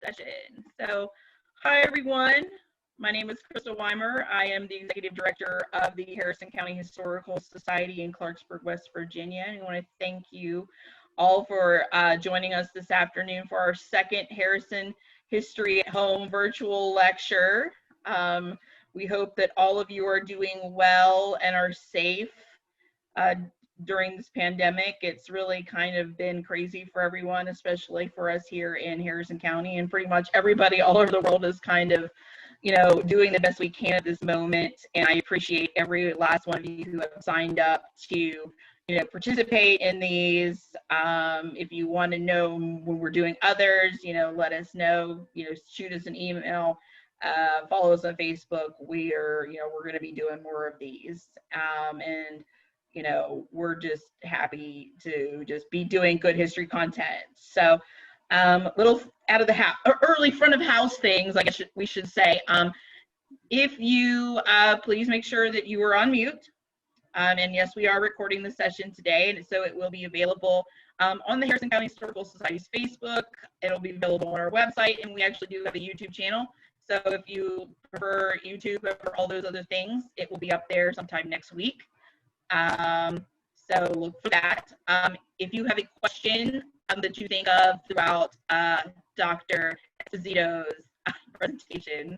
session. So, hi everyone. My name is Crystal Weimer. I am the Executive Director of the Harrison County Historical Society in Clarksburg, West Virginia. And I want to thank you all for joining us this afternoon for our second Harrison History at Home virtual lecture. We hope that all of you are doing well and are safe during this pandemic. It's really kind of been crazy for everyone, especially for us here in Harrison County, and pretty much everybody all over the world is kind of, doing the best we can at this moment. And I appreciate every last one of you who have signed up to, participate in these. If you want to know when we're doing others, let us know, shoot us an email, follow us on Facebook. We're going to be doing more of these. And we're just happy to just be doing good history content. So little out of the house, or early front of house things, I guess we should say. If you please make sure that you are on mute. And yes, we are recording the session today, and so it will be available on the Harrison County Historical Society's Facebook. It'll be available on our website, and we actually do have a YouTube channel. So if you prefer YouTube over all those other things, it will be up there sometime next week. So look for that. If you have a question that you think of throughout Dr. Esposito's presentation,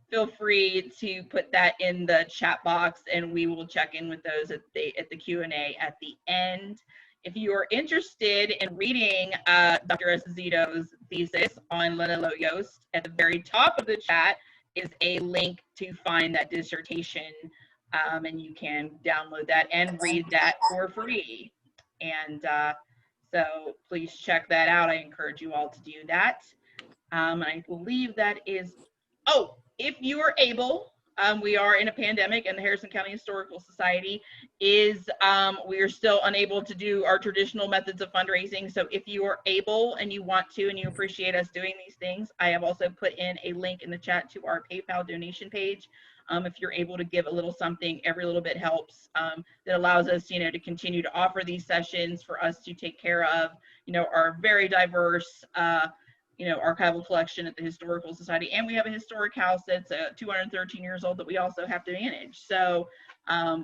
feel free to put that in the chat box, and we will check in with those at the Q&A at the end. If you are interested in reading Dr. Esposito's thesis on Lenna Lowe Yost, at the very top of the chat is a link to find that dissertation. And you can download that and read that for free. And so please check that out. I encourage you all to do that. I believe that is, if you are able, we are in a pandemic, and the Harrison County Historical Society is, we are still unable to do our traditional methods of fundraising. So if you are able and you want to and you appreciate us doing these things, I have also put in a link in the chat to our PayPal donation page. If you're able to give a little something, every little bit helps. That allows us, to continue to offer these sessions, for us to take care of, our very diverse, archival collection at the Historical Society. And we have a historic house that's 213 years old that we also have to manage. So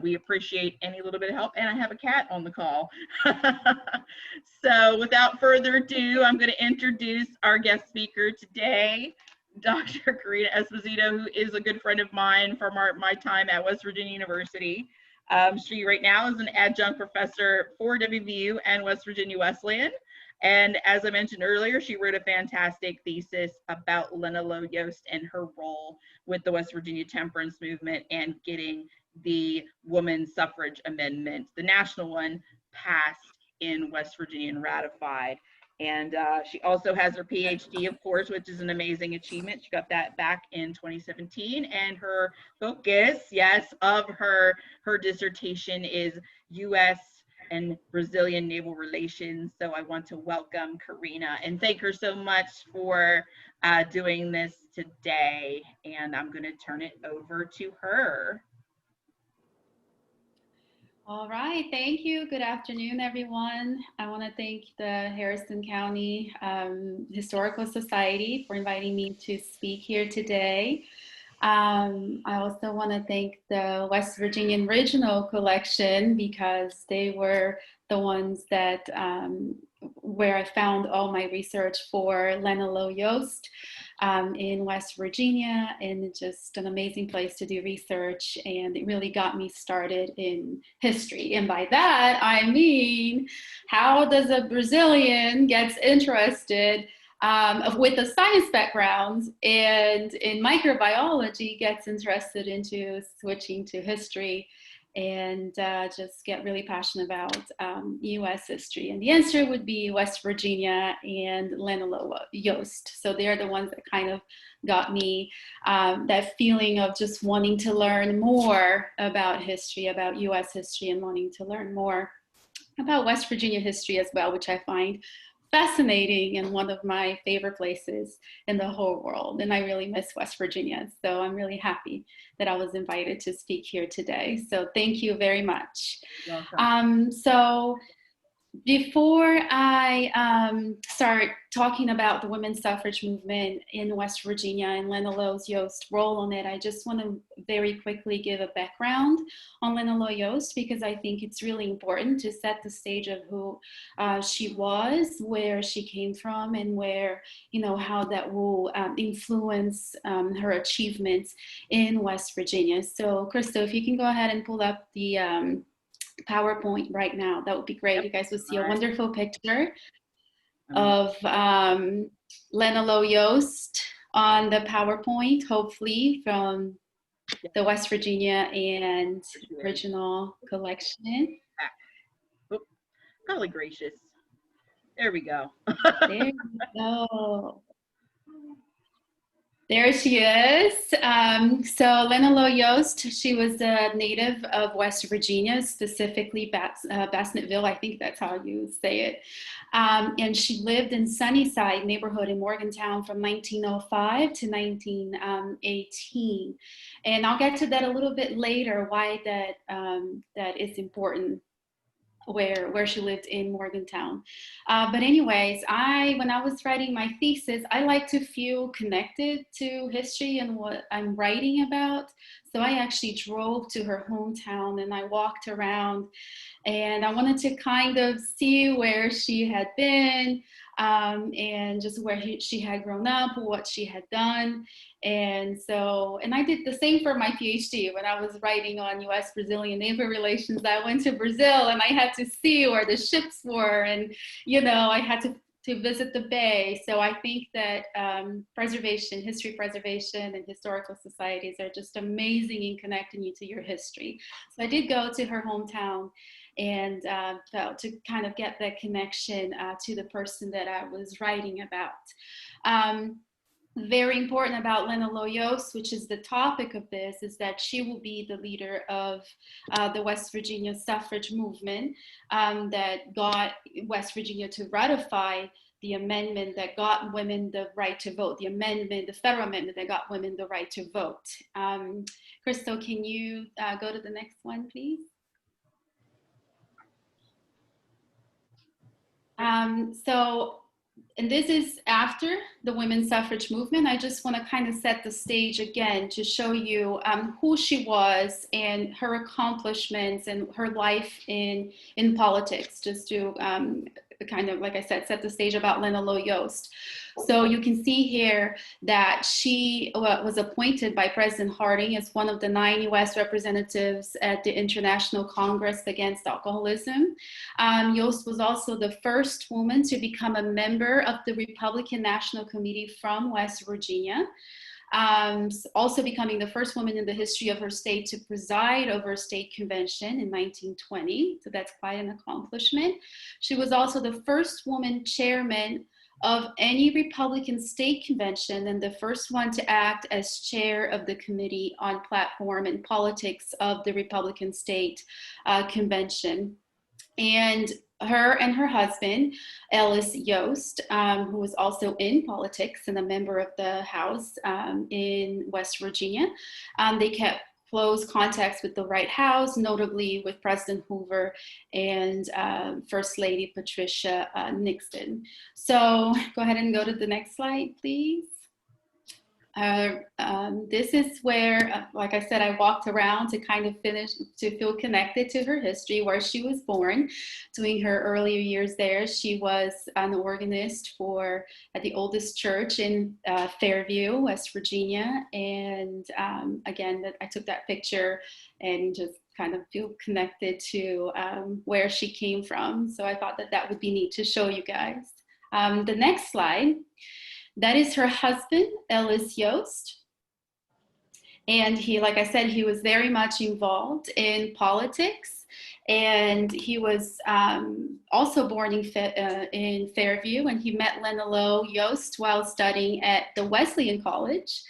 we appreciate any little bit of help. And I have a cat on the call. So without further ado, I'm going to introduce our guest speaker today, Dr. Karina Esposito, who is a good friend of mine from my time at West Virginia University. She right now is an adjunct professor for WVU and West Virginia Wesleyan. And as I mentioned earlier, she wrote a fantastic thesis about Lenna Lowe Yost and her role with the West Virginia Temperance Movement and getting the Woman Suffrage Amendment, the national one, passed in West Virginia and ratified. And she also has her Ph.D., of course, which is an amazing achievement. She got that back in 2017. And her focus, of her dissertation is U.S. and Brazilian Naval Relations. So I want to welcome Karina and thank her so much for doing this today. And I'm going to turn it over to her. All right, thank you. Good afternoon, everyone. I want to thank the Harrison County Historical Society for inviting me to speak here today. I also want to thank the West Virginian Regional Collection, because they were the ones that where I found all my research for Lenna Lowe Yost in West Virginia, and it's just an amazing place to do research, and it really got me started in history. And by that, I mean, how does a Brazilian get interested with a science background and in microbiology gets interested into switching to history and just get really passionate about U.S. history? And the answer would be West Virginia and Lenna Lowe Yost. So they're the ones that kind of got me that feeling of just wanting to learn more about history, about U.S. history, and wanting to learn more about West Virginia history as well, which I find fascinating and one of my favorite places in the whole world. And I really miss West Virginia. So I'm really happy that I was invited to speak here today. So thank you very much. Welcome. So Before I start talking about the women's suffrage movement in West Virginia and Lenna Lowe Yost's role on it, I just want to very quickly give a background on Lenna Lowe Yost, because I think it's really important to set the stage of who she was, where she came from, and where, you know, how that will influence her achievements in West Virginia. So, Crystal, if you can go ahead and pull up the PowerPoint right now, that would be great. Yep. You guys will see a wonderful picture of Lenna Lowe Yost on the PowerPoint, hopefully from the West Virginia and original collection. Oh, golly gracious. There we go. There we go. There she is. So Lenna Lowe Yost, she was a native of West Virginia, specifically Basnettville, I think that's how you say it. And she lived in Sunnyside neighborhood in Morgantown from 1905 to 1918. And I'll get to that a little bit later, why that is important, where she lived in Morgantown. But anyways, when I was writing my thesis, I like to feel connected to history and what I'm writing about. So I actually drove to her hometown and I walked around, and I wanted to kind of see where she had been, and just where she had grown up, what she had done. And I did the same for my Ph.D. When I was writing on U.S. Brazilian Naval Relations. I went to Brazil and I had to see where the ships were, and, you know, I had to visit the bay. So I think that history preservation and historical societies are just amazing in connecting you to your history. So I did go to her hometown and felt to kind of get that connection to the person that I was writing about. Very important about Lenna Lowe Yost, which is the topic of this, is that she will be the leader of the West Virginia suffrage movement that got West Virginia to ratify the amendment that got women the right to vote, the federal amendment that got women the right to vote. Crystal, can you go to the next one, please? And this is after the women's suffrage movement. I just want to kind of set the stage again to show you who she was and her accomplishments and her life in politics, just to kind of, like I said, set the stage about Lenna Lowe Yost. So you can see here that she was appointed by President Harding as one of the 9 U.S. representatives at the International Congress Against Alcoholism. Yost was also the first woman to become a member of the Republican National Committee from West Virginia. Also becoming the first woman in the history of her state to preside over a state convention in 1920. So that's quite an accomplishment. She was also the first woman chairman of any Republican state convention and the first one to act as chair of the Committee on Platform and Politics of the Republican State Convention. And her husband, Ellis Yost, who was also in politics and a member of the House in West Virginia, they kept close contacts with the White House, notably with President Hoover and First Lady Patricia Nixon. So go ahead and go to the next slide, please. This is where, like I said, I walked around to kind of feel connected to her history, where she was born. During her earlier years there, she was an organist at the oldest church in Fairview, West Virginia. And again, I took that picture and just kind of feel connected to where she came from. So I thought that would be neat to show you guys. The next slide. That is her husband, Ellis Yost. And he, like I said, he was very much involved in politics. And he was also born in Fairview, and he met Lenna Lowe Yost while studying at the Wesleyan College.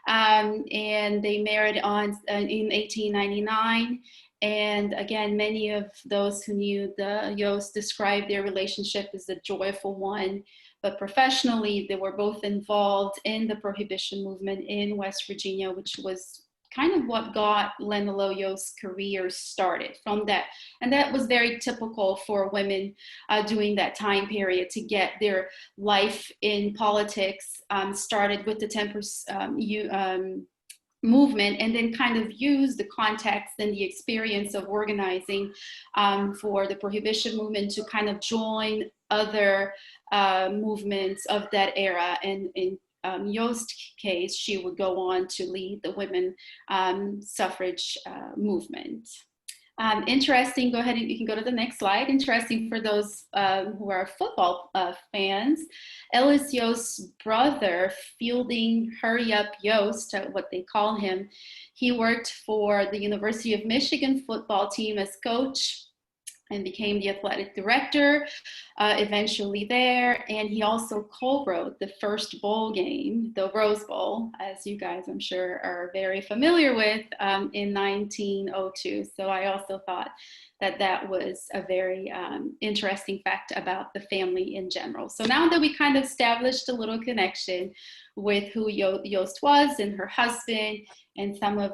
And they married in 1899. And again, many of those who knew the Yost described their relationship as a joyful one. But professionally, they were both involved in the Prohibition Movement in West Virginia, which was kind of what got Lenna Lowe Yost's career started from that. And that was very typical for women during that time period to get their life in politics started with the Temperance movement, and then kind of use the context and the experience of organizing for the Prohibition movement to kind of join other movements of that era. And in Yost's case, she would go on to lead the women suffrage movement. Interesting, go ahead and you can go to the next slide. Interesting for those who are football fans, Ellis Yost's brother, Fielding Hurry Up Yost, what they call him, he worked for the University of Michigan football team as coach and became the athletic director eventually there. And he also co-wrote the first bowl game, the Rose Bowl, as you guys I'm sure are very familiar with, in 1902. So I also thought that that was a very interesting fact about the family in general. So now that we kind of established a little connection with who Yost was and her husband and some of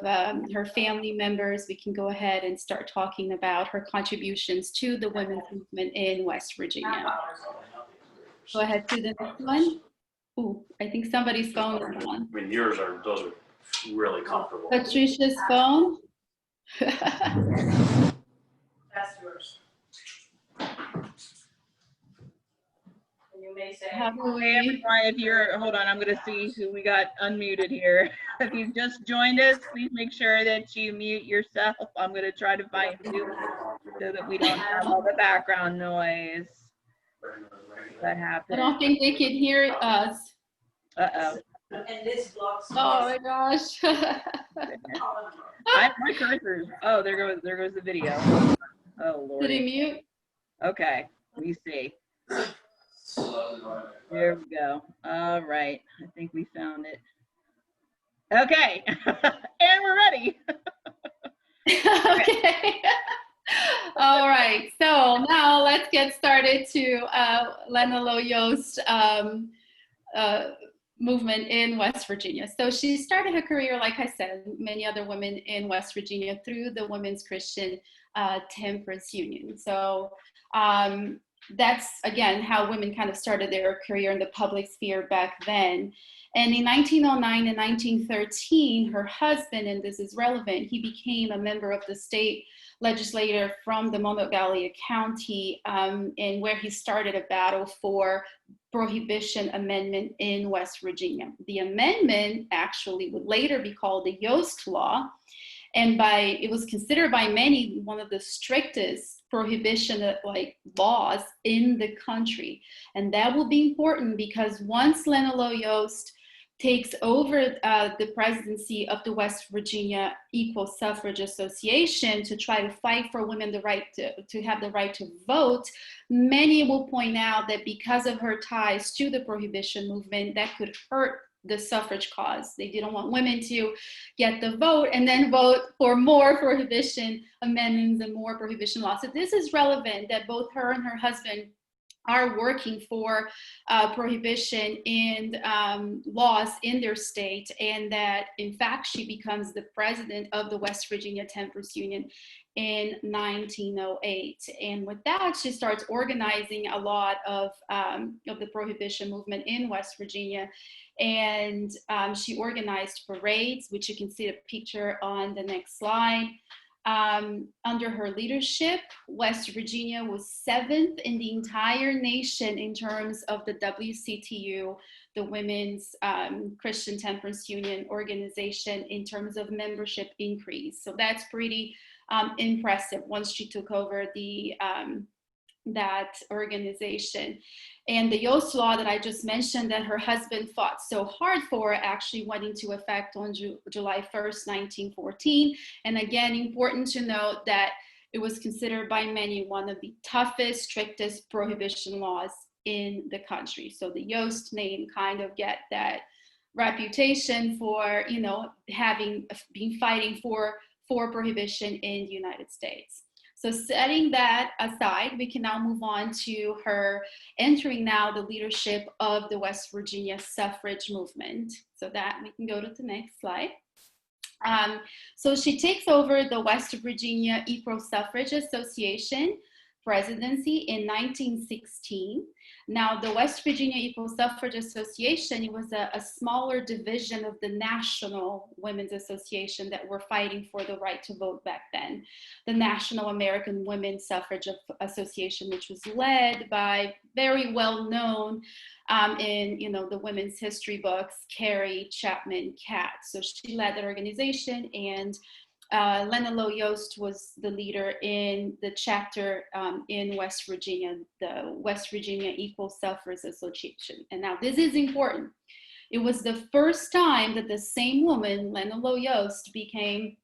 her family members, we can go ahead and start talking about her contributions to the women's movement in West Virginia. Go ahead to the next one. Ooh, I think somebody's phone is on. I mean, those are really comfortable. Patricia's phone. That's yours. You may say, How do Hey we? everyone, if you're, hold on, I'm gonna see who we got unmuted here. If you've just joined us, please make sure that you mute yourself. I'm gonna try to find you so that we don't have all the background noise that I happens. don't think they can hear us. Uh-oh. and this blocks. Oh my gosh. My cursor's, oh, there goes the video. Oh, Did he Lord. mute? Okay, let me see. There we go. All right, I think we found it. Okay, and we're ready. Okay. All right. So now let's get started to Lenna Lowe Yost movement in West Virginia. So she started her career, like I said, many other women in West Virginia through the Women's Christian Temperance Union. So that's, again, how women kind of started their career in the public sphere back then. And in 1909 and 1913, her husband, and this is relevant, he became a member of the state legislature from the Morgantown County, and where he started a battle for Prohibition Amendment in West Virginia. The amendment actually would later be called the Yost Law, and it was considered by many one of the strictest prohibition laws in the country. And that will be important because once Lenna Lowe Yost takes over the presidency of the West Virginia Equal Suffrage Association to try to fight for women the right to have the right to vote, many will point out that because of her ties to the Prohibition movement, that could hurt the suffrage cause. They didn't want women to get the vote and then vote for more prohibition amendments and more prohibition laws. So this is relevant that both her and her husband are working for prohibition and laws in their state, and that in fact she becomes the president of the West Virginia Temperance Union in 1908. And with that, she starts organizing a lot of the prohibition movement in West Virginia. And she organized parades, which you can see a picture on the next slide. Under her leadership, West Virginia was 7th in the entire nation in terms of the WCTU, the Women's Christian Temperance Union organization, in terms of membership increase. So that's pretty impressive once she took over that organization. And the Yost Law that I just mentioned that her husband fought so hard for actually went into effect on July 1st, 1914. And again, important to note that it was considered by many one of the toughest, strictest prohibition laws in the country. So the Yost name kind of get that reputation for, you know, been fighting for prohibition in the United States. So setting that aside, we can now move on to her entering now the leadership of the West Virginia suffrage movement. So that we can go to the next slide. So she takes over the West Virginia Equal Suffrage Association presidency in 1916. Now, the West Virginia Equal Suffrage Association, it was a smaller division of the National Women's Association that were fighting for the right to vote back then. The National American Women's Suffrage Association, which was led by very well-known in the women's history books, Carrie Chapman Catt. So she led that organization, and Lenna Lowe Yost was the leader in the chapter in West Virginia, the West Virginia Equal Suffrage Association. And now this is important. It was the first time that the same woman, Lenna Lowe Yost, became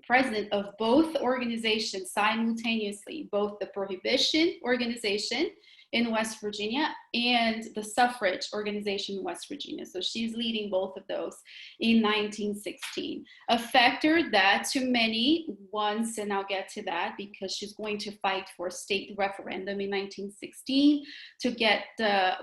president of both organizations simultaneously, both the Prohibition organization in West Virginia and the suffrage organization in West Virginia. So she's leading both of those in 1916. A factor that to many wants, and I'll get to that because she's going to fight for a state referendum in 1916 to get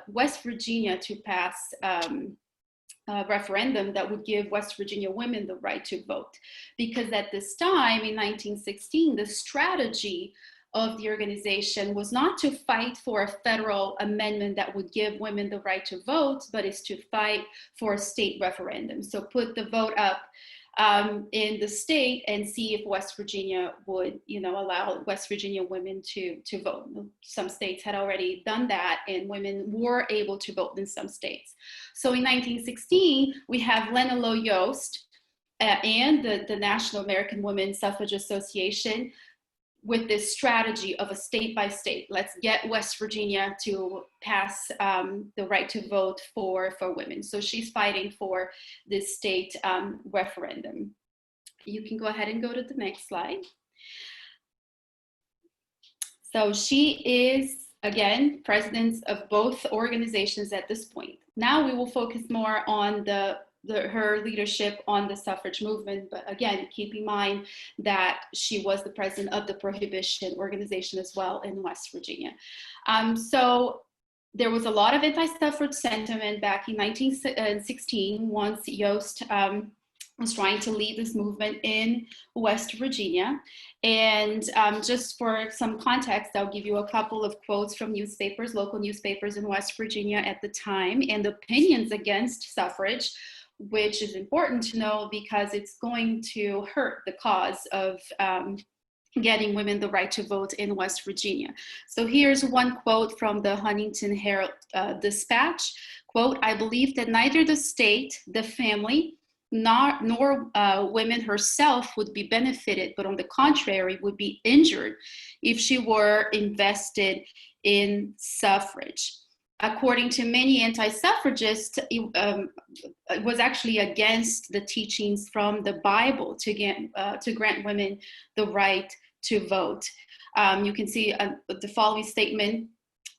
West Virginia to pass a referendum that would give West Virginia women the right to vote. Because at this time in 1916, the strategy of the organization was not to fight for a federal amendment that would give women the right to vote, but is to fight for a state referendum. So put the vote up in the state and see if West Virginia would, allow West Virginia women to vote. Some states had already done that, and women were able to vote in some states. So in 1916, we have Lenna Lowe Yost and the National American Women's Suffrage Association with this strategy of a state by state. Let's get West Virginia to pass the right to vote for women. So she's fighting for this state referendum. You can go ahead and go to the next slide. So she is, again, president of both organizations at this point. Now we will focus more on her leadership on the suffrage movement, but again, keep in mind that she was the president of the Prohibition organization as well in West Virginia. So there was a lot of anti-suffrage sentiment back in 1916 once Yost was trying to lead this movement in West Virginia. And just for some context, I'll give you a couple of quotes from newspapers, local newspapers in West Virginia at the time, and opinions against suffrage, which is important to know because it's going to hurt the cause of getting women the right to vote in West Virginia. So here's one quote from the Huntington Herald Dispatch. Quote, "I believe that neither the state, the family, nor women herself would be benefited, but on the contrary, would be injured if she were invested in suffrage." According to many anti-suffragists, it was actually against the teachings from the Bible to grant women the right to vote. You can see the following statement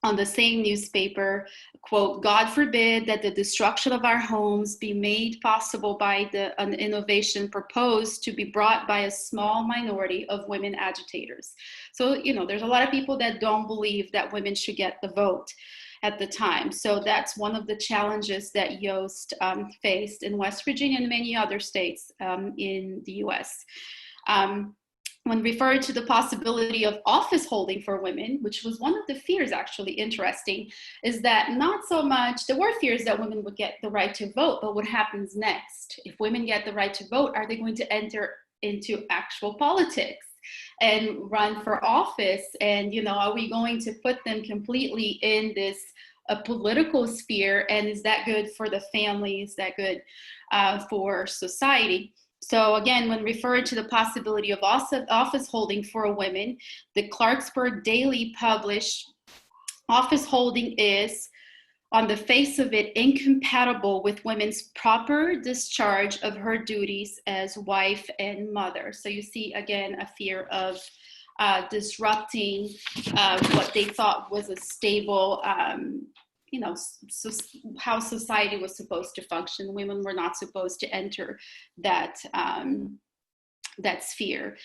on the same newspaper, quote, "God forbid that the destruction of our homes be made possible by an innovation proposed to be brought by a small minority of women agitators." So, there's a lot of people that don't believe that women should get the vote at the time. So that's one of the challenges that Yost faced in West Virginia and many other states in the US. When referred to the possibility of office holding for women, which was one of the fears, actually interesting, is that not so much, there were fears that women would get the right to vote, but what happens next? If women get the right to vote, are they going to enter into actual politics and run for office? And, are we going to put them completely in this political sphere? And is that good for the family? Is that good for society? So again, when referred to the possibility of office holding for women, the Clarksburg Daily published, "Office holding is, on the face of it, incompatible with women's proper discharge of her duties as wife and mother." So you see, again, a fear of disrupting what they thought was a stable, how society was supposed to function. Women were not supposed to enter that sphere.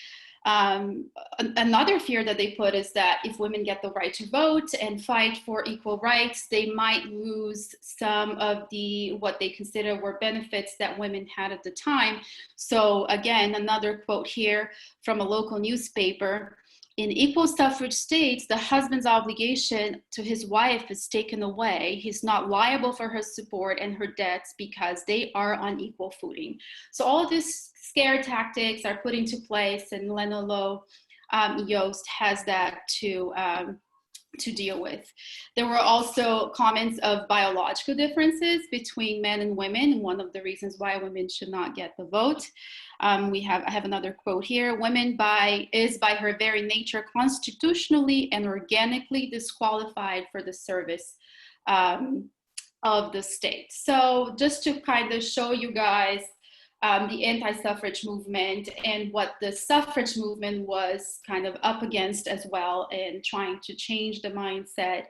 Another fear that they put is that if women get the right to vote and fight for equal rights, they might lose some of what they consider were benefits that women had at the time. So again, another quote here from a local newspaper: in equal suffrage states, the husband's obligation to his wife is taken away. He's not liable for her support and her debts because they are on equal footing. So all of these scare tactics are put into place, and Lenna Lowe Yost has that to deal with. There were also comments of biological differences between men and women, one of the reasons why women should not get the vote. I have another quote here: women is by her very nature constitutionally and organically disqualified for the service of the state. So just to kind of show you guys the anti-suffrage movement and what the suffrage movement was kind of up against as well, and trying to change the mindset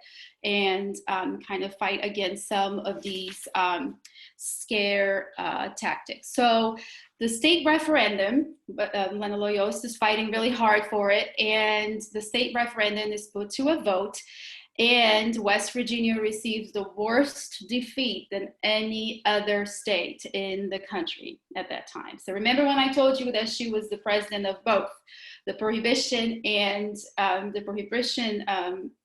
and kind of fight against some of these scare tactics. So the state referendum, Lenna Lowe Yost is fighting really hard for it, and the state referendum is put to a vote. And West Virginia receives the worst defeat than any other state in the country at that time. So remember when I told you that she was the president of both the Prohibition and the Prohibition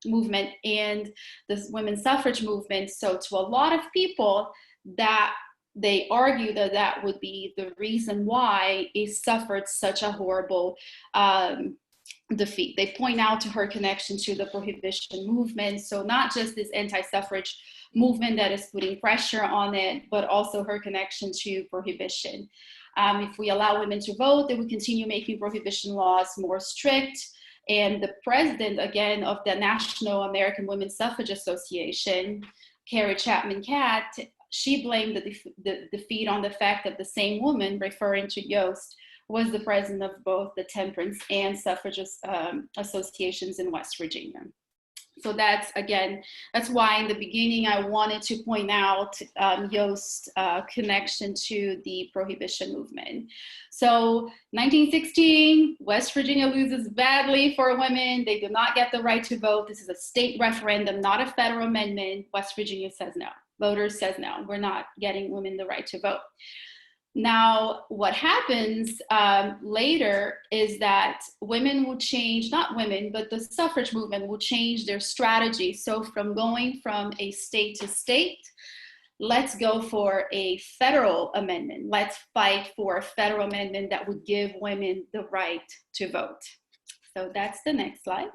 movement and the Women's Suffrage Movement. So to a lot of people, that they argue that that would be the reason why it suffered such a horrible defeat. They point out to her connection to the Prohibition movement. So not just this anti-suffrage movement that is putting pressure on it, but also her connection to prohibition. If we allow women to vote, they will continue making prohibition laws more strict. And the president, again, of the National American Women's Suffrage Association, Carrie Chapman Catt, she blamed the defeat on the fact that the same woman, referring to Yost, was the president of both the Temperance and suffrage associations in West Virginia. So that's why in the beginning I wanted to point out Yost's connection to the Prohibition movement. So 1916, West Virginia loses badly for women. They do not get the right to vote. This is a state referendum, not a federal amendment. West Virginia says no. Voters says no, we're not getting women the right to vote. Now, what happens later is that women will change, not women, but the suffrage movement will change their strategy. So from going from a state to state, let's go for a federal amendment. Let's fight for a federal amendment that would give women the right to vote. So that's the next slide.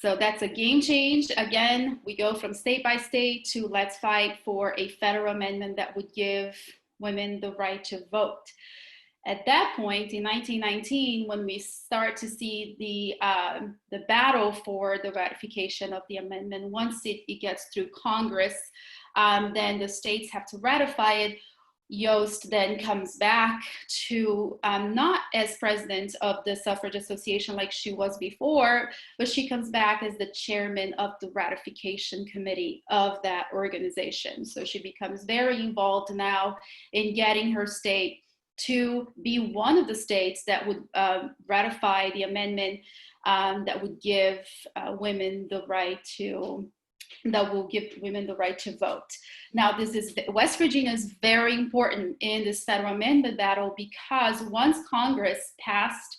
So that's a game change. Again, we go from state by state to let's fight for a federal amendment that would give women the right to vote. At that point in 1919, when we start to see the battle for the ratification of the amendment, once it gets through Congress, then the states have to ratify it. Yost then comes back to not as president of the Suffrage Association like she was before, but she comes back as the chairman of the ratification committee of that organization. So she becomes very involved now in getting her state to be one of the states that would ratify the amendment that would give women the right to vote. Now, West Virginia is very important in this federal amendment battle because once Congress passed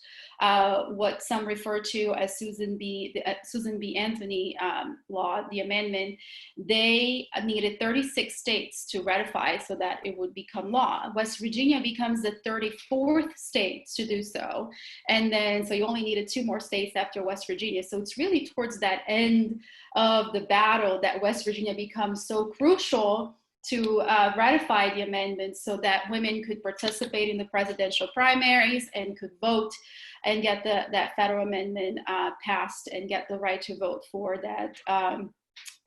what some refer to as Susan B. Anthony law, the amendment, they needed 36 states to ratify so that it would become law. West Virginia becomes the 34th state to do so. And then, so you only needed 2 more states after West Virginia. So it's really towards that end of the battle that West Virginia becomes so crucial to ratify the amendment so that women could participate in the presidential primaries and could vote and get that federal amendment passed and get the right to vote for that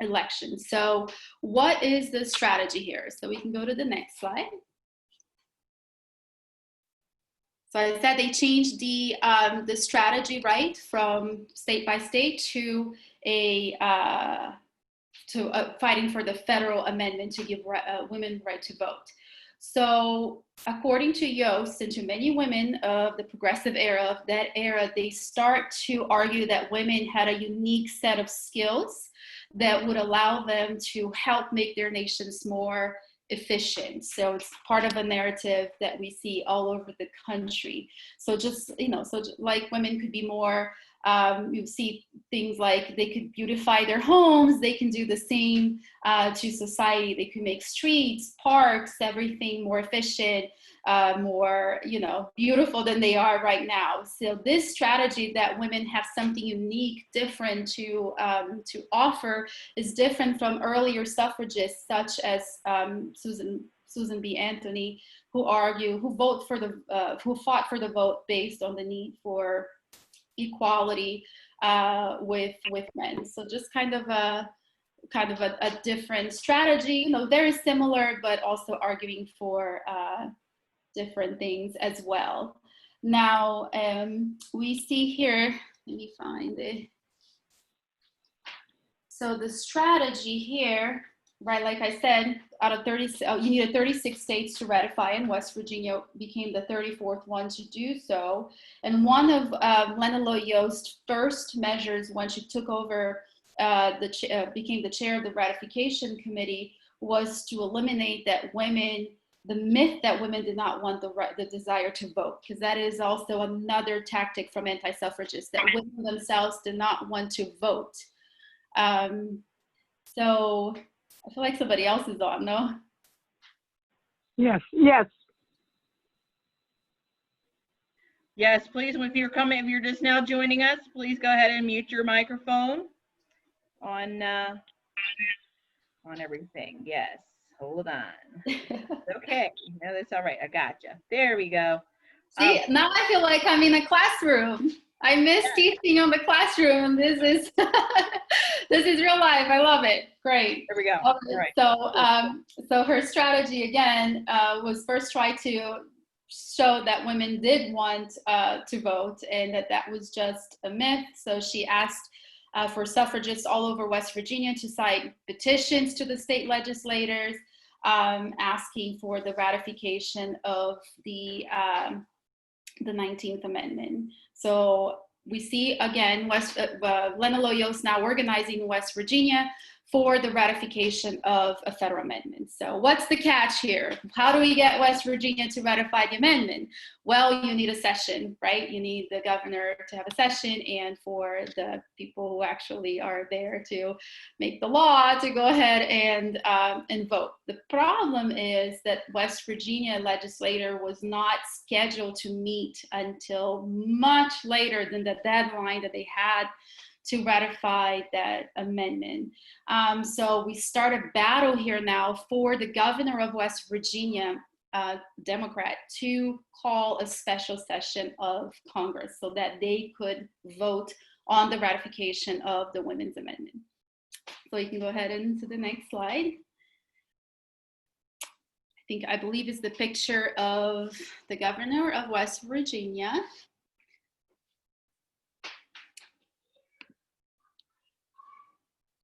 election. So what is the strategy here? So we can go to the next slide. So I said they changed the strategy, right, from state by state to fighting for the federal amendment to give women the right to vote. So according to Yost and to many women of the progressive era, of that era, they start to argue that women had a unique set of skills that would allow them to help make their nations more efficient. So it's part of a narrative that we see all over the country. So just, like women could be more, you see things like they could beautify their homes, they can do the same to society, they could make streets, parks, everything more efficient, more, beautiful than they are right now. So this strategy that women have something unique, different to offer is different from earlier suffragists such as Susan B. Anthony, who fought for the vote based on the need for equality with men. So just kind of a different strategy, very similar, but also arguing for different things as well. Now we see here, let me find it. So the strategy here, right, like I said, out of 30, you needed 36 states to ratify, and West Virginia became the 34th one to do so. And one of Lenna Lowe Yost's first measures when she took over, became the chair of the ratification committee, was to eliminate the myth that women did not want the desire to vote, because that is also another tactic from anti-suffragists, that women themselves did not want to vote. So I feel like somebody else is on, no? Yes. Yes, please, if you're just now joining us, please go ahead and mute your microphone on everything. Yes, hold on. Okay, no, that's all right. I gotcha. There we go. See, now I feel like I'm in a classroom. I miss teaching on the classroom. This is this is real life. I love it. Great. There we go. All right. So her strategy again was first try to show that women did want to vote, and that was just a myth. So she asked for suffragists all over West Virginia to sign petitions to the state legislators, asking for the ratification of the 19th Amendment. So we see again Lenna Lowe Yost now organizing in West Virginia for the ratification of a federal amendment. So what's the catch here? How do we get West Virginia to ratify the amendment? Well, you need a session, right? You need the governor to have a session, and for the people who actually are there to make the law to go ahead and vote. The problem is that West Virginia legislature was not scheduled to meet until much later than the deadline that they had to ratify that amendment. So we start a battle here now for the governor of West Virginia, Democrat, to call a special session of Congress so that they could vote on the ratification of the Women's Amendment. So you can go ahead and to the next slide. I believe it's the picture of the governor of West Virginia.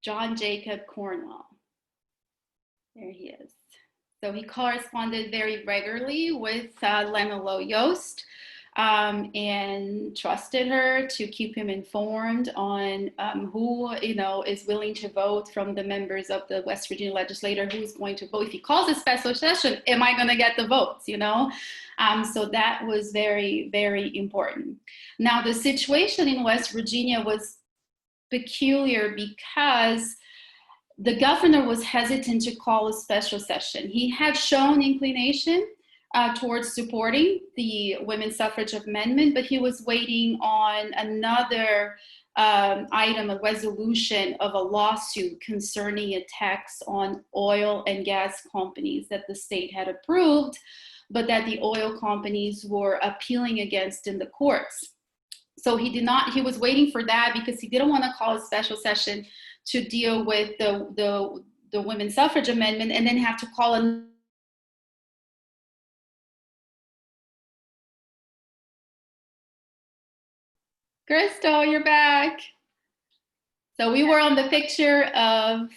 John Jacob Cornwall. There he is. So he corresponded very regularly with Lenna Lowe Yost and trusted her to keep him informed on who is willing to vote from the members of the West Virginia legislature, who's going to vote. If he calls a special session, am I going to get the votes, So that was very, very important. Now, the situation in West Virginia was peculiar because the governor was hesitant to call a special session. He had shown inclination towards supporting the women's suffrage amendment, but he was waiting on another item, a resolution of a lawsuit concerning a tax on oil and gas companies that the state had approved, but that the oil companies were appealing against in the courts. So he was waiting for that because he didn't want to call a special session to deal with the women's suffrage amendment and then have to call a Crystal, you're back. So we were on the picture of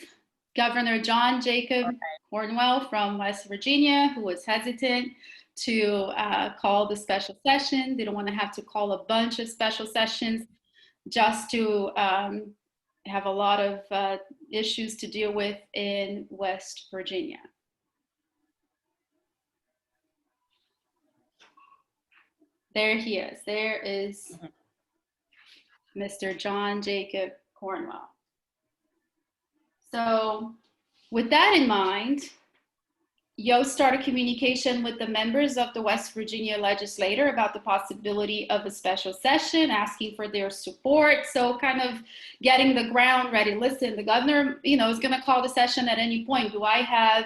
Governor John Jacob Cornwell from West Virginia, who was hesitant to call the special session. They don't want to have to call a bunch of special sessions just to have a lot of issues to deal with in West Virginia. There he is. There is Mr. John Jacob Cornwell. So with that in mind, Yost started communication with the members of the West Virginia legislature about the possibility of a special session, asking for their support. So kind of getting the ground ready. Listen, the governor, is going to call the session at any point. Do I have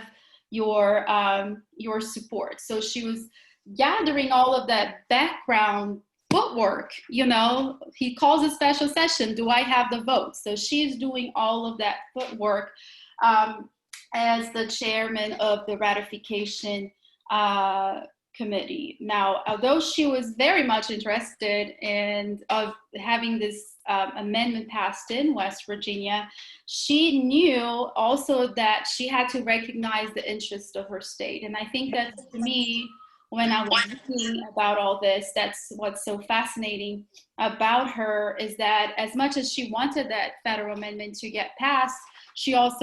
your support? So she was gathering all of that background footwork. He calls a special session. Do I have the vote? So she's doing all of that footwork as the chairman of the ratification committee. Now, although she was very much interested in having this amendment passed in West Virginia, she knew also that she had to recognize the interest of her state. And I think that, to me, when I was thinking about all this, that's what's so fascinating about her, is that as much as she wanted that federal amendment to get passed, she was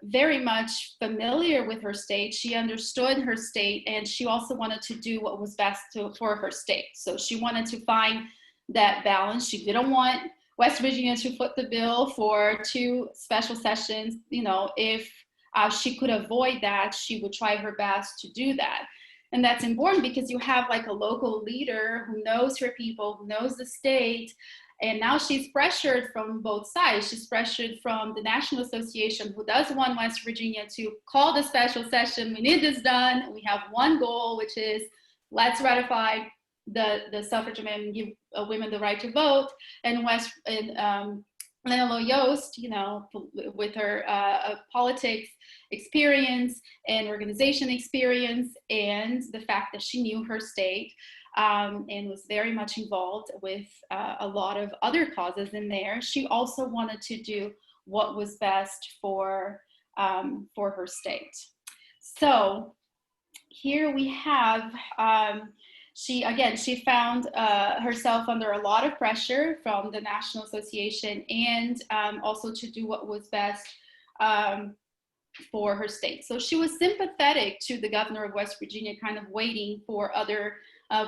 very much familiar with her state. She understood her state, and she also wanted to do what was best for her state. So she wanted to find that balance. She didn't want West Virginia to foot the bill for 2 special sessions. If she could avoid that, she would try her best to do that. And that's important because you have like a local leader who knows her people, who knows the state. And now she's pressured from both sides. She's pressured from the National Association, who does want West Virginia to call the special session. We need this done. We have one goal, which is let's ratify the suffrage amendment, give women the right to vote. And Lenna Lowe Yost, with her politics experience and organization experience, and the fact that she knew her state, and was very much involved with a lot of other causes in there. She also wanted to do what was best for her state. So here we have, she found herself under a lot of pressure from the National Association, and also to do what was best for her state. So she was sympathetic to the governor of West Virginia, kind of waiting for other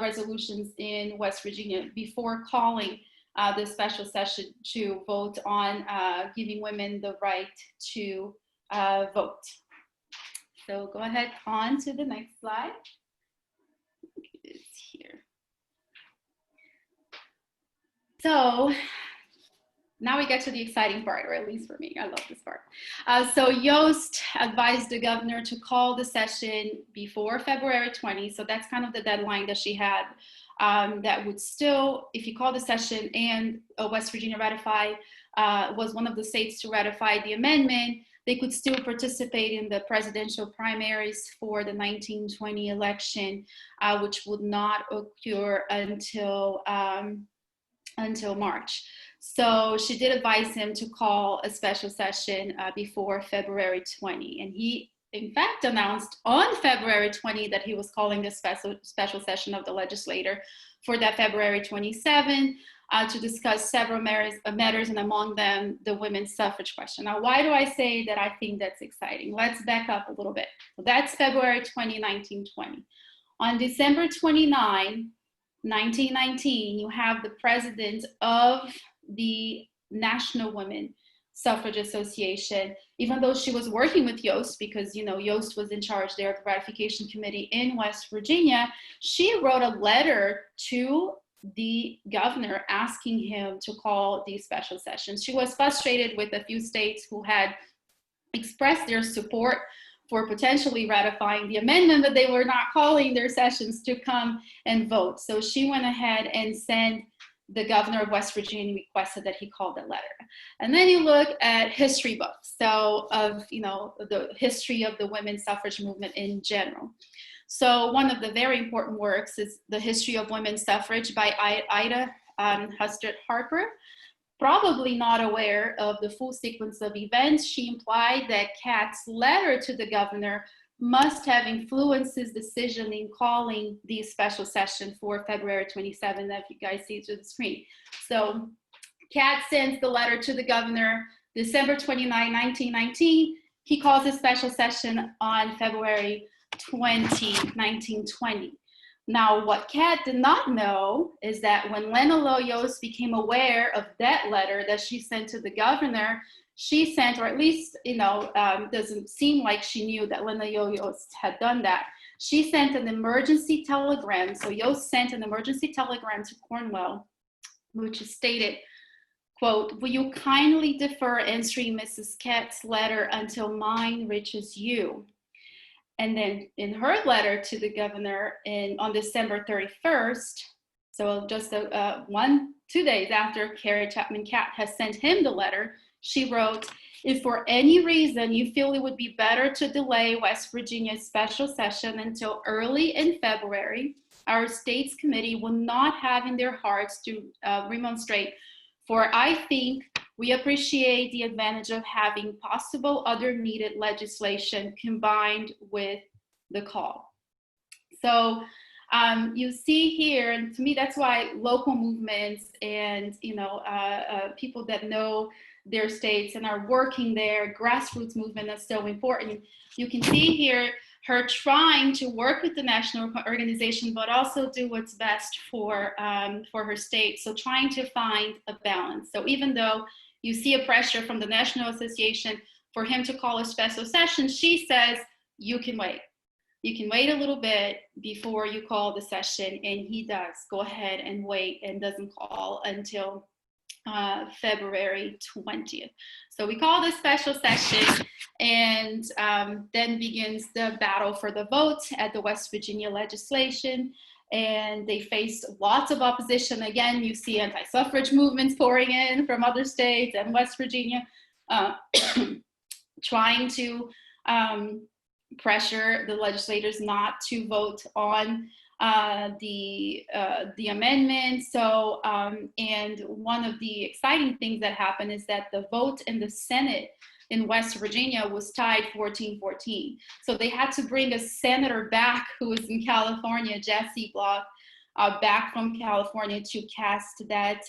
resolutions in West Virginia before calling the special session to vote on giving women the right to vote. So go ahead on to the next slide. It's here. So now we get to the exciting part, or at least for me, I love this part. So Yost advised the governor to call the session before February 20. So that's kind of the deadline that she had. That would still, if you call the session and West Virginia was one of the states to ratify the amendment, they could still participate in the presidential primaries for the 1920 election, which would not occur until March. So she did advise him to call a special session before February 20. And he, in fact, announced on February 20 that he was calling the special session of the legislature for that February 27 to discuss several matters, and among them, the women's suffrage question. Now, why do I say that I think that's exciting? Let's back up a little bit. That's February 20, 1920. On December 29, 1919, you have the president of the National Women Suffrage Association, even though she was working with Yost, because Yost was in charge there of the ratification committee in West Virginia, she wrote a letter to the governor asking him to call these special sessions. She was frustrated with a few states who had expressed their support for potentially ratifying the amendment, but they were not calling their sessions to come and vote. So she went ahead and sent the governor of West Virginia, requested that he call the letter. And then you look at history books, so of the history of the women's suffrage movement in general. So one of the very important works is The History of Women's Suffrage by Ida Hustert Harper. probably not aware of the full sequence of events, she implied that Kat's letter to the governor must have influenced his decision in calling the special session for February 27th, that you guys see through the screen. So Kat sends the letter to the governor December 29, 1919. He calls a special session on February 20, 1920. Now, what Kat did not know is that when Lenna Lowe Yost became aware of that letter that she sent to the governor, she sent, or at least, doesn't seem like she knew that Lenna Lowe Yost had done that. She sent an emergency telegram. So Yost sent an emergency telegram to Cornwall, which stated, quote, "Will you kindly defer answering Mrs. Kat's letter until mine reaches you?" And then in her letter to the governor on December 31st, so just 2 days after Carrie Chapman Catt has sent him the letter, she wrote, "If for any reason you feel it would be better to delay West Virginia's special session until early in February, our state's committee will not have in their hearts to remonstrate, for I think we appreciate the advantage of having possible other needed legislation combined with the call." So you see here, and to me, that's why local movements and people that know their states and are working there, grassroots movement is so important. You can see here her trying to work with the national organization, but also do what's best for her state. So trying to find a balance. So even though you see a pressure from the National Association for him to call a special session, she says, you can wait. You can wait a little bit before you call the session, and he does go ahead and wait and doesn't call until February 20th. So we call this special session, and then begins the battle for the vote at the West Virginia legislation. And they faced lots of opposition. Again, you see anti-suffrage movements pouring in from other states and West Virginia, trying to pressure the legislators not to vote on the amendment. So, and one of the exciting things that happened is that the vote in the Senate in West Virginia was tied 14-14. So they had to bring a senator back who was in California, Jesse Block, back from California to cast that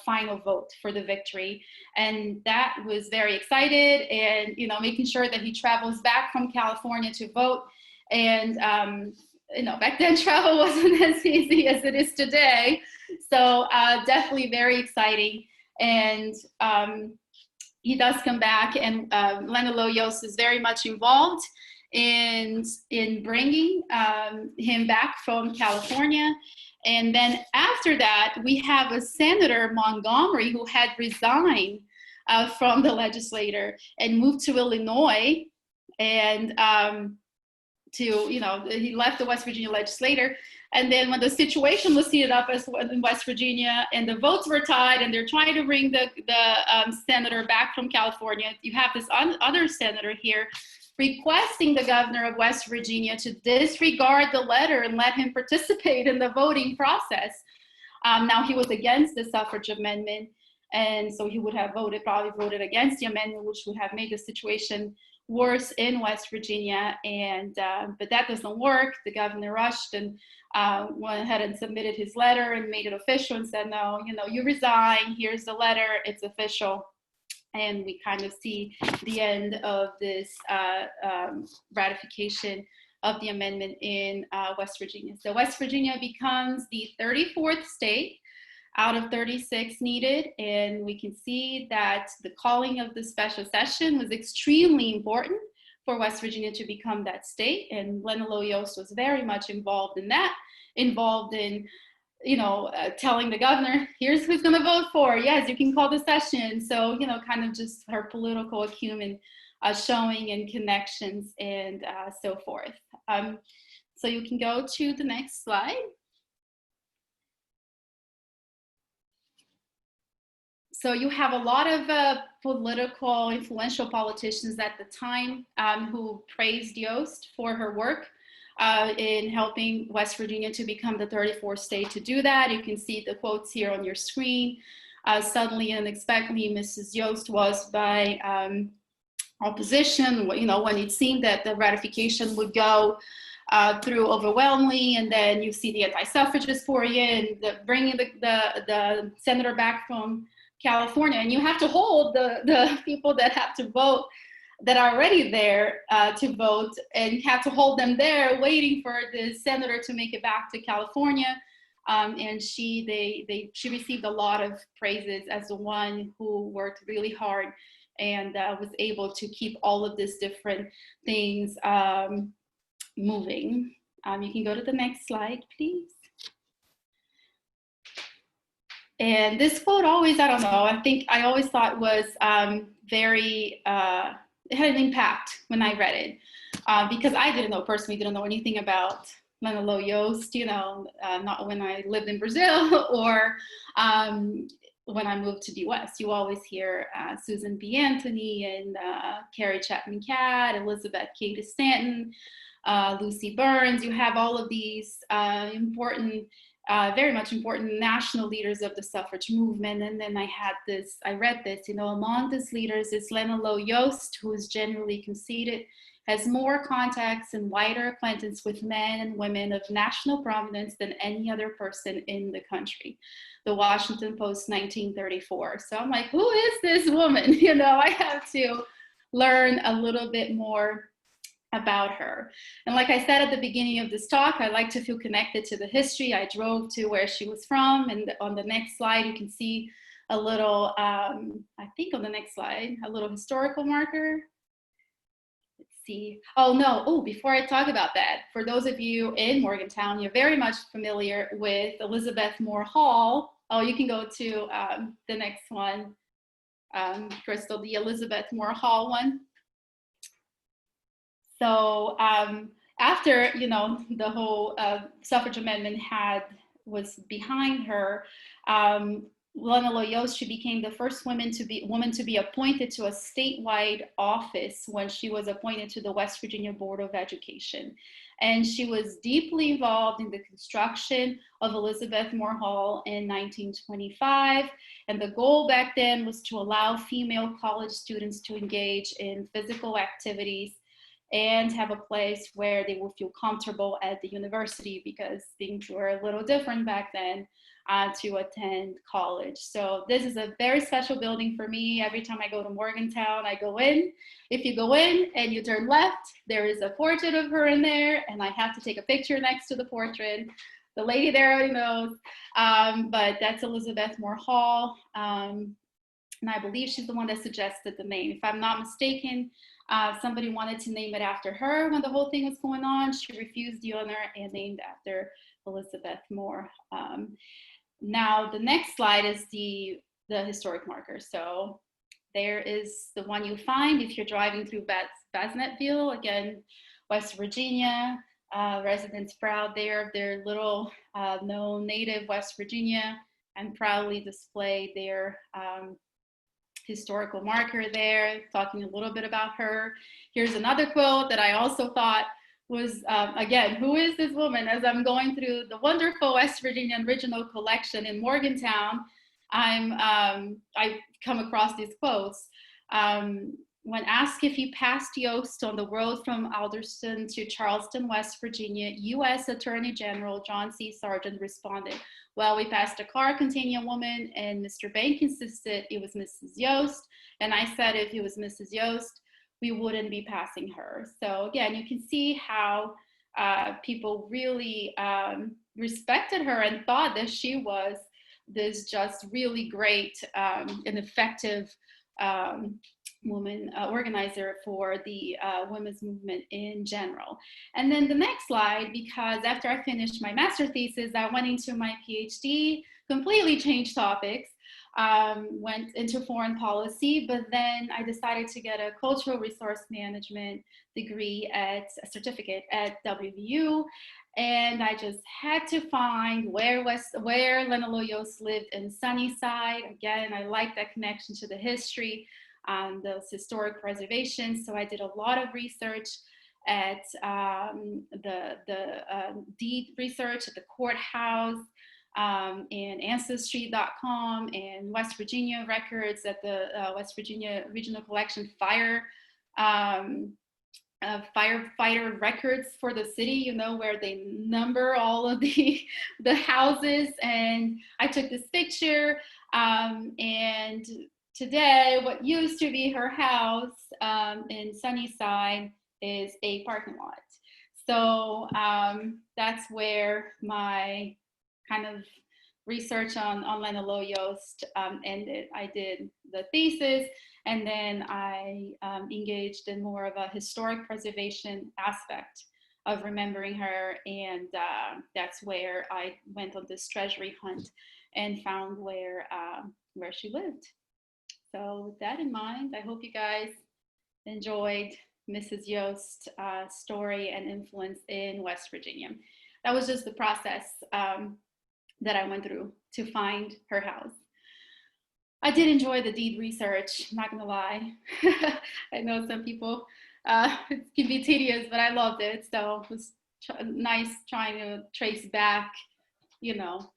final vote for the victory. And that was very excited, and making sure that he travels back from California to vote. And back then travel wasn't as easy as it is today. So definitely very exciting. And he does come back, and Lenna Lowe Yost is very much involved in bringing him back from California. And then after that, we have a Senator Montgomery who had resigned from the legislature and moved to Illinois, and he left the West Virginia legislature. And then when the situation was heated up in West Virginia and the votes were tied and they're trying to bring the senator back from California, you have this other senator here requesting the governor of West Virginia to disregard the letter and let him participate in the voting process. Now, he was against the suffrage amendment, and so he would have probably voted against the amendment, which would have made the situation worse in West Virginia. And but that doesn't work. The governor rushed and went ahead and submitted his letter and made it official and said, no, you resign, here's the letter, it's official. And we kind of see the end of this ratification of the amendment in West Virginia. So West Virginia becomes the 34th state out of 36 needed. And we can see that the calling of the special session was extremely important for West Virginia to become that state. And Lenna Lowe Yost was very much involved in that, involved in telling the governor, here's who's going to vote for. Yes, you can call the session. So, kind of just her political acumen showing and connections and so forth. So you can go to the next slide. So you have a lot of political, influential politicians at the time who praised Yost for her work in helping West Virginia to become the 34th state to do that. You can see the quotes here on your screen. suddenly and unexpectedly, Mrs. Yost was by opposition, you know, when it seemed that the ratification would go through overwhelmingly, and then you see the anti-suffrage dysphoria and bringing the senator back from California, and you have to hold the people that have to vote, that are already there to vote, and you have to hold them there waiting for the senator to make it back to California. And she received a lot of praises as the one who worked really hard and was able to keep all of these different things moving. You can go to the next slide, please. And this quote always, I don't know, I always thought was very, it had an impact when I read it, because I personally didn't know anything about Lenna Lowe Yost, you know, not when I lived in Brazil or when I moved to the US. You always hear Susan B. Anthony and Carrie Chapman Catt, Elizabeth Cady Stanton, Lucy Burns. You have all of these important, very much important national leaders of the suffrage movement. And then I read this, you know, among these leaders is Lenna Lowe Yost, who is generally conceded, has more contacts and wider acquaintance with men and women of national prominence than any other person in the country. The Washington Post, 1934. So I'm like, who is this woman? You know, I have to learn a little bit more about her. And like I said at the beginning of this talk, I like to feel connected to the history. I drove to where she was from, and on the next slide, you can see a little, I think on the next slide, a little historical marker. Let's see. Oh no, oh, before I talk about that, for those of you in Morgantown, you're very much familiar with Elizabeth Moore Hall. Oh, you can go to the next one, Crystal, the Elizabeth Moore Hall one. So after, you know, the whole suffrage amendment was behind her, Lenna Lowe Yost, she became the first woman to be appointed to a statewide office when she was appointed to the West Virginia Board of Education. And she was deeply involved in the construction of Elizabeth Moore Hall in 1925. And the goal back then was to allow female college students to engage in physical activities and have a place where they will feel comfortable at the university, because things were a little different back then to attend college. So this is a very special building for me. Every time I go to Morgantown, I go in. If you go in and you turn left, there is a portrait of her in there, and I have to take a picture next to the portrait. The lady there already knows, but that's Elizabeth Moore Hall. And I believe she's the one that suggested the name. If I'm not mistaken, somebody wanted to name it after her when the whole thing was going on. She refused the honor and named after Elizabeth Moore. Now, the next slide is the historic marker. So there is the one you find if you're driving through Basnetville, again, West Virginia. Residents proud there of their little known native West Virginia, and proudly display their historical marker there, talking a little bit about her. Here's another quote that I also thought was, again, who is this woman? As I'm going through the wonderful West Virginia Original Collection in Morgantown, I come across these quotes. When asked if he passed Yost on the road from Alderson to Charleston, West Virginia, U.S. Attorney General John C. Sargent responded, well, we passed a car containing a woman, and Mr. Bank insisted it was Mrs. Yost. And I said if it was Mrs. Yost, we wouldn't be passing her. So again, you can see how people really respected her and thought that she was this just really great and effective woman organizer for the women's movement in general. And then the next slide, because after I finished my master thesis, I went into my PhD, completely changed topics, went into foreign policy, but then I decided to get a cultural resource management degree a certificate at WVU. And I just had to find where Lenna Lowe Yost lived in Sunnyside. Again, I like that connection to the history, those historic preservations. So I did a lot of research at the deed research at the courthouse, and Ancestry.com and West Virginia records at the West Virginia Regional Collection firefighter records for the city, you know, where they number all of the houses. And I took this picture, and today what used to be her house in Sunnyside is a parking lot. So that's where my kind of research on Lenna Lowe Yost ended. I did the thesis, and then I engaged in more of a historic preservation aspect of remembering her, and that's where I went on this treasury hunt and found where she lived. So with that in mind, I hope you guys enjoyed Mrs. Yost's story and influence in West Virginia. That was just the process that I went through to find her house. I did enjoy the deed research, I'm not gonna lie. I know some people, it can be tedious, but I loved it. So it was nice trying to trace back, you know,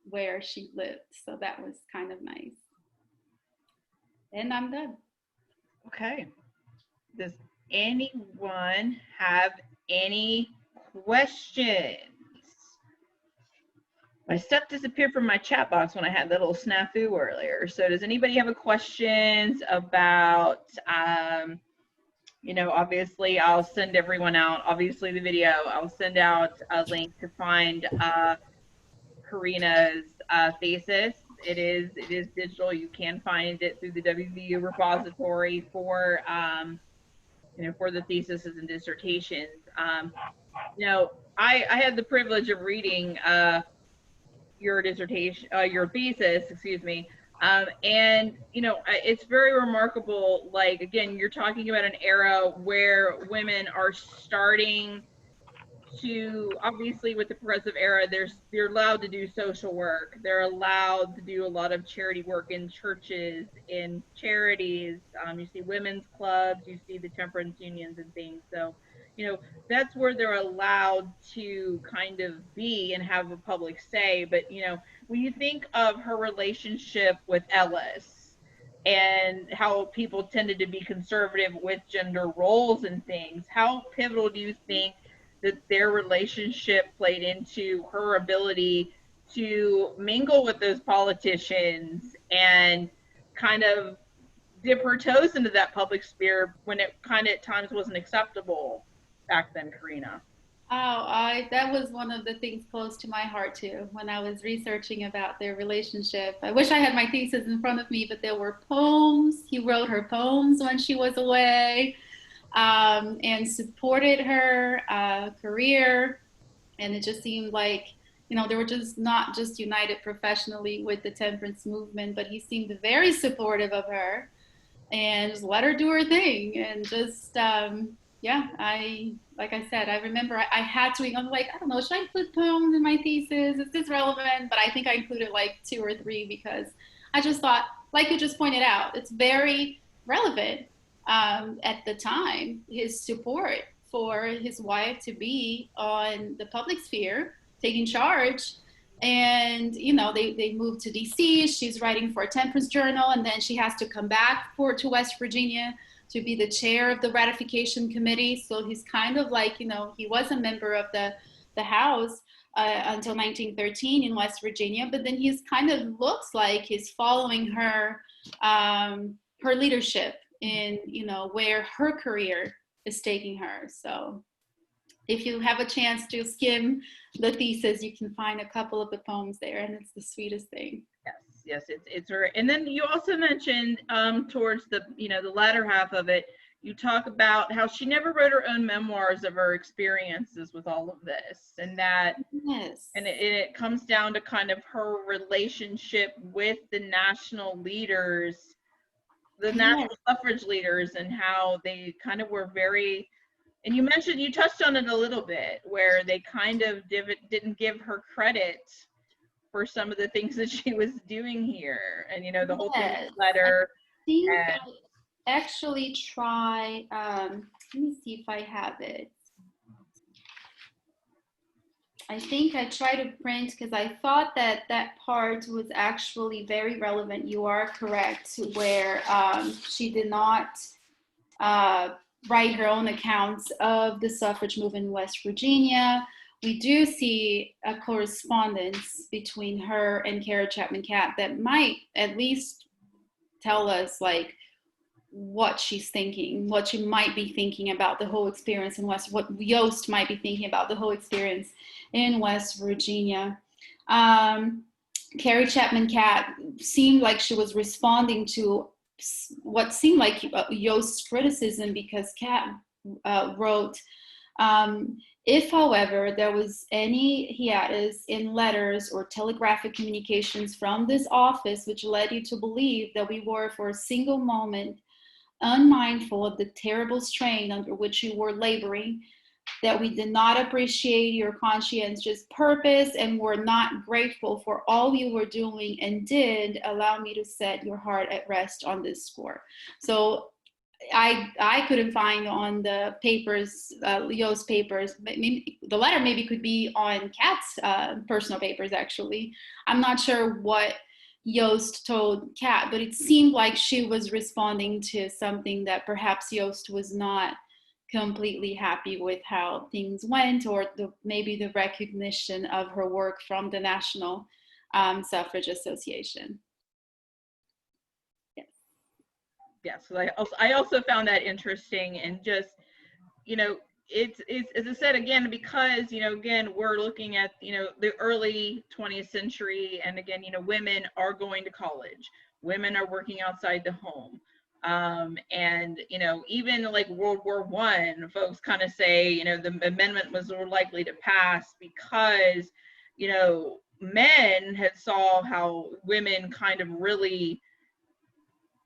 where she lived. So that was kind of nice. And I'm done. Okay. Does anyone have any questions? My stuff disappeared from my chat box when I had that little snafu earlier. So does anybody have a questions about, you know, obviously I'll send everyone out, obviously the video, I'll send out a link to find Karina's thesis. It is digital. You can find it through the WVU repository for, you know, for the theses and dissertations. You know, I had the privilege of reading your dissertation, your thesis, excuse me. And, you know, it's very remarkable. Like, again, you're talking about an era where women are starting to, obviously with the progressive era, they're allowed to do social work. They're allowed to do a lot of charity work in churches, in charities. You see women's clubs, you see the temperance unions and things. So, you know, that's where they're allowed to kind of be and have a public say. But, you know, when you think of her relationship with Ellis and how people tended to be conservative with gender roles and things, how pivotal do you think that their relationship played into her ability to mingle with those politicians and kind of dip her toes into that public sphere when it kind of at times wasn't acceptable back then, Karina? Oh, that was one of the things close to my heart too, when I was researching about their relationship. I wish I had my thesis in front of me, but there were poems. He wrote her poems when she was away. And supported her career. And it just seemed like, you know, they were just not just united professionally with the temperance movement, but he seemed very supportive of her and just let her do her thing. And just, yeah, like I said, I remember I had to, I'm like, I don't know, should I include poems in my thesis? Is this relevant? But I think I included like 2 or 3 because I just thought, like you just pointed out, it's very relevant. At the time, his support for his wife to be on the public sphere, taking charge. And, you know, they moved to DC. She's writing for a temperance journal, and then she has to come back to West Virginia to be the chair of the ratification committee. So he's kind of like, you know, he was a member of the House until 1913 in West Virginia, but then he's kind of looks like he's following her, her leadership in, you know, where her career is taking her. So if you have a chance to skim the thesis, you can find a couple of the poems there, and it's the sweetest thing. Yes, it's her. And then you also mentioned towards the, you know, the latter half of it, you talk about how she never wrote her own memoirs of her experiences with all of this, and that, yes, and it comes down to kind of her relationship with the national leaders, the national suffrage leaders, and how they kind of were very, and you mentioned, you touched on it a little bit, where they kind of didn't give her credit for some of the things that she was doing here. And, you know, the whole letter. I think I actually try, let me see if I have it. I think I tried to print because I thought that that part was actually very relevant. You are correct, where she did not write her own accounts of the suffrage movement in West Virginia. We do see a correspondence between her and Kara Chapman Catt that might at least tell us like what she's thinking, what she might be thinking about the whole experience in what Yost might be thinking about the whole experience in West Virginia. Carrie Chapman Catt seemed like she was responding to what seemed like Yost's criticism, because Catt wrote, if, however, there was any hiatus in letters or telegraphic communications from this office which led you to believe that we were for a single moment unmindful of the terrible strain under which you were laboring, that we did not appreciate your conscientious purpose and were not grateful for all you were doing, and did, allow me to set your heart at rest on this score. So I couldn't find on the papers, Yost papers, maybe the letter maybe could be on Catt's personal papers, actually. I'm not sure what Yost told Catt, but it seemed like she was responding to something that perhaps Yost was not completely happy with how things went, or maybe the recognition of her work from the National Suffrage Association. Yes, so I also found that interesting, and just, you know, it's as I said again, because, you know, again, we're looking at, you know, the early 20th century, and again, you know, women are going to college, women are working outside the home, and, you know, even like World War I, folks kind of say, you know, the amendment was more likely to pass because, you know, men had saw how women kind of really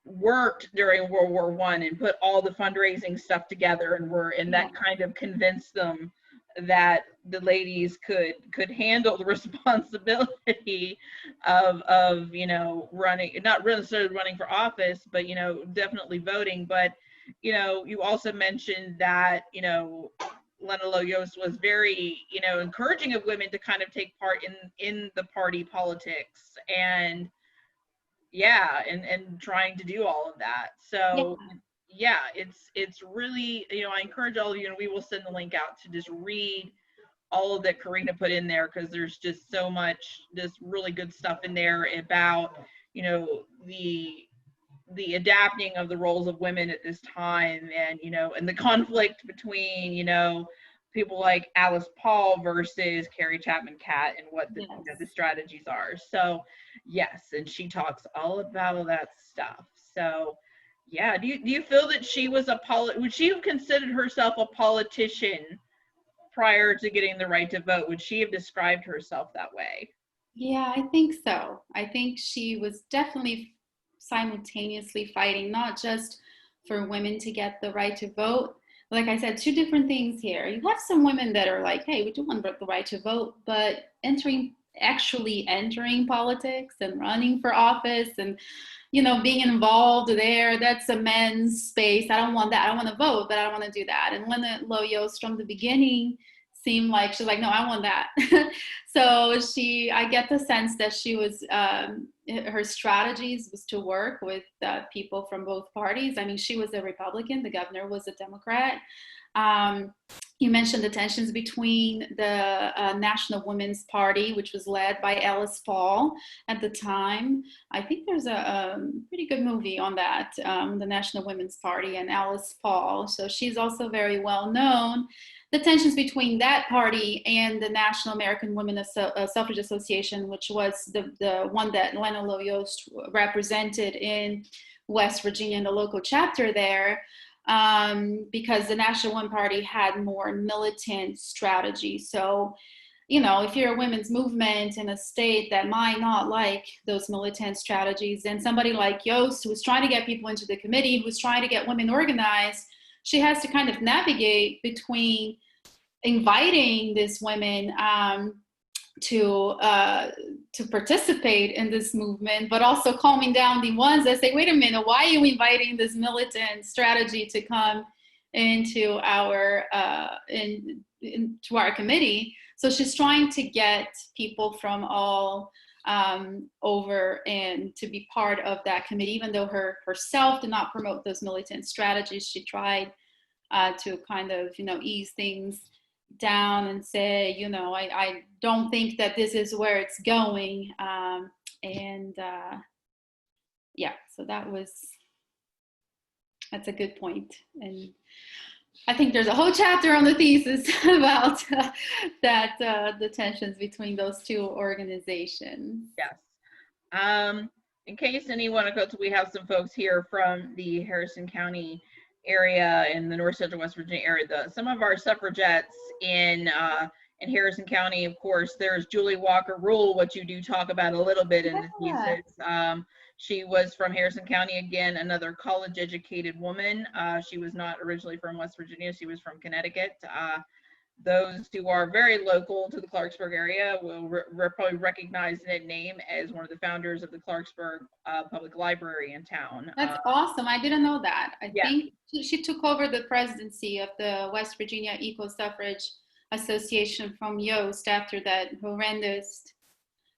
worked during World War I and put all the fundraising stuff together, and that kind of convinced them that the ladies could handle the responsibility of you know, running, not necessarily running for office, but, you know, definitely voting. But, you know, you also mentioned that, you know, Lenna Lowe Yost was very, you know, encouraging of women to kind of take part in the party politics, and yeah, and trying to do all of that. So yeah, it's really, you know, I encourage all of you, and we will send the link out, to just read all of that Karina put in there, because there's just so much just really good stuff in there about, you know, the adapting of the roles of women at this time, and, you know, and the conflict between, you know, people like Alice Paul versus Carrie Chapman Catt, and what the, you know, the strategies are. So yes, and she talks all about all that stuff. So yeah, do you feel that she was would she have considered herself a politician prior to getting the right to vote? Would she have described herself that way? Yeah, I think so. I think she was definitely simultaneously fighting not just for women to get the right to vote. Like I said, two different things here. You have some women that are like, hey, we do want the right to vote, but actually entering politics and running for office and, you know, being involved there, that's a men's space. I don't want that. I don't want to vote, but I don't want to do that. And Lenna Lowe Yost from the beginning seemed like she's like, no, I want that. So I get the sense that she was, her strategies was to work with people from both parties. I mean, she was a Republican, the governor was a Democrat. You mentioned the tensions between the National Women's Party, which was led by Alice Paul at the time. I think there's a pretty good movie on that, the National Women's Party and Alice Paul. So she's also very well known. The tensions between that party and the National American Women Suffrage Association, which was the one that Lenna Lowe Yost represented in West Virginia in the local chapter there, because the National Women's Party had more militant strategy. So, you know, if you're a women's movement in a state that might not like those militant strategies, then somebody like Yost, who's trying to get people into the committee, who's trying to get women organized, she has to kind of navigate between inviting these women to participate in this movement, but also calming down the ones that say, wait a minute, why are you inviting this militant strategy to come into our into our committee? So she's trying to get people from all over and to be part of that committee, even though herself did not promote those militant strategies. She tried to kind of, ease things down and say, I don't think that this is where it's going. Yeah, so that's a good point. And I think there's a whole chapter on the thesis about the tensions between those two organizations. Yes. In case anyone, we have some folks here from the Harrison County area in the north central West Virginia area. Some of our suffragettes in Harrison County, of course, there's Julie Walker Rule, what you do talk about a little bit in the thesis. She was from Harrison County, again, another college-educated woman. She was not originally from West Virginia. She was from Connecticut. Those who are very local to the Clarksburg area will probably recognize that name as one of the founders of the Clarksburg Public Library in town. That's awesome. I didn't know that. I think she took over the presidency of the West Virginia Equal Suffrage Association from Yost after that horrendous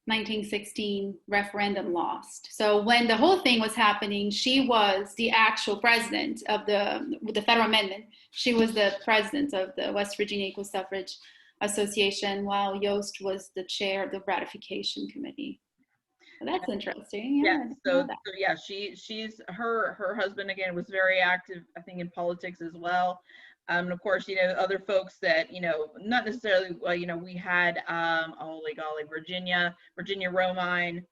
1916 referendum lost. So when the whole thing was happening, she was the actual president of the federal amendment. She was the president of the West Virginia Equal Suffrage Association, while Yost was the chair of the ratification committee. So that's interesting. She's her husband, again, was very active, I think, in politics as well. And of course, other folks that, not necessarily, we had, Virginia Romine,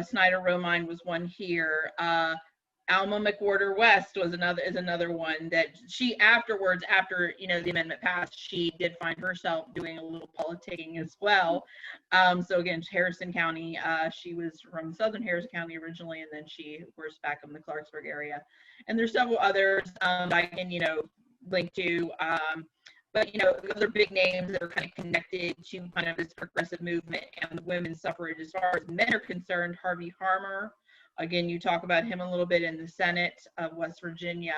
Snyder Romine was one here. Alma McWhorter West was another one that she afterwards, after, the amendment passed, she did find herself doing a little politicking as well. So again, Harrison County, she was from southern Harrison County originally, and then she, of course, back in the Clarksburg area. And there's several others I can, link to, but other big names that are kind of connected to kind of this progressive movement and the women's suffrage. As far as men are concerned, Harvey Harmer, again, you talk about him a little bit in the Senate of West Virginia.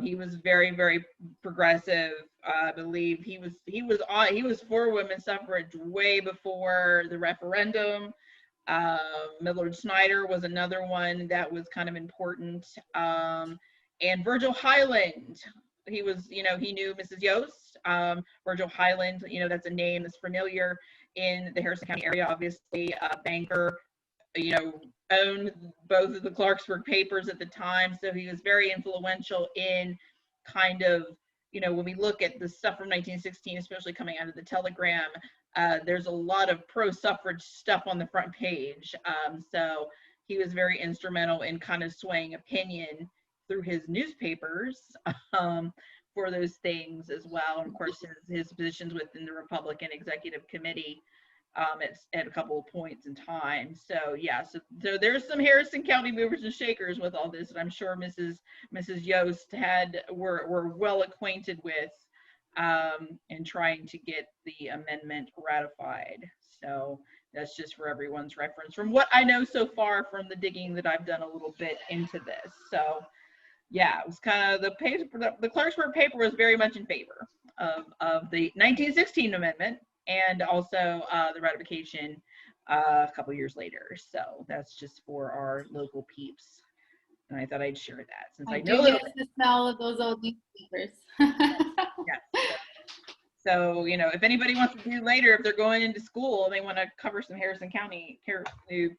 He was very, very progressive. I believe he was for women's suffrage way before the referendum. Millard Snyder was another one that was kind of important. And Virgil Highland, he was, he knew Mrs. Yost. Virgil Highland, that's a name that's familiar in the Harrison County area, obviously, a banker, owned both of the Clarksburg papers at the time. So he was very influential in kind of, when we look at the stuff from 1916, especially coming out of the Telegram, there's a lot of pro-suffrage stuff on the front page. So he was very instrumental in kind of swaying opinion through his newspapers for those things as well. And of course, his positions within the Republican Executive Committee at a couple of points in time. So yeah, so there's some Harrison County movers and shakers with all this, and I'm sure Mrs. Yost were well acquainted with in trying to get the amendment ratified. So that's just for everyone's reference from what I know so far from the digging that I've done a little bit into this. So yeah, it was kind of the Clarksburg paper was very much in favor of the 1916 amendment and also the ratification a couple years later. So that's just for our local peeps. And I thought I'd share that since I know get the smell of those old newspapers. Yes. So, if anybody wants to do later, if they're going into school and they want to cover some Harrison County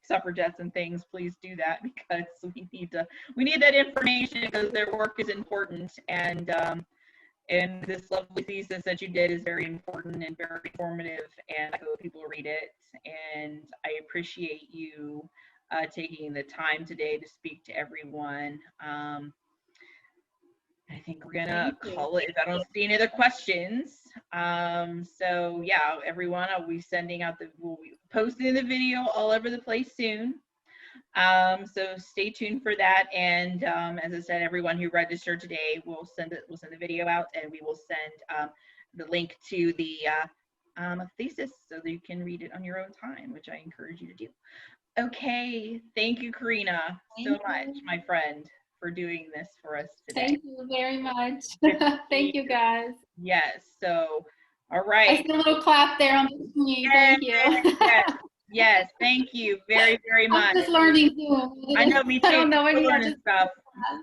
suffragettes and things, please do that, because we need that information, because their work is important. And this lovely thesis that you did is very important and very informative, and I hope people read it. And I appreciate you taking the time today to speak to everyone. I think we're gonna call it if I don't see any other questions. So yeah, everyone, I'll be sending out we'll be posting the video all over the place soon. So stay tuned for that. And as I said, everyone who registered today, we'll send the video out, and we will send the link to the thesis so that you can read it on your own time, which I encourage you to do. Okay, thank you, Karina, so much, my friend, for doing this for us today. Thank you very much. Thank you, guys. Yes, so All I right. see a little clap there on the screen. Yes, Thank you. yes, yes. Thank you very, very much. I'm just learning too. I know, me too. I don't know Still any. I learning just stuff.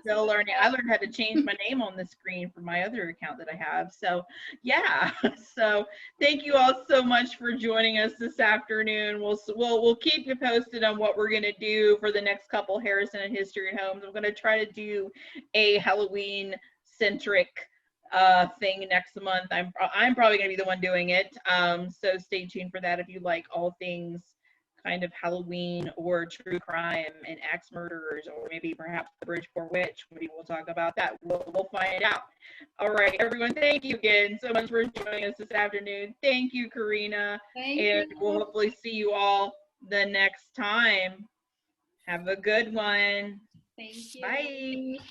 Still learning. I learned how to change my name on the screen for my other account that I have. So yeah. So thank you all so much for joining us this afternoon. We'll keep you posted on what we're gonna do for the next couple Harrison and History Homes. I'm gonna try to do a Halloween centric thing next month. I'm probably gonna be the one doing it. So stay tuned for that if you like all things kind of Halloween or true crime and axe murders, or maybe perhaps the Bridgeport Witch. Maybe we'll talk about that. We'll find out. All right, everyone, thank you again so much for joining us this afternoon. Thank you, Karina. Thank And you. we'll hopefully see you all the next time. Have a good one. Thank you. Bye.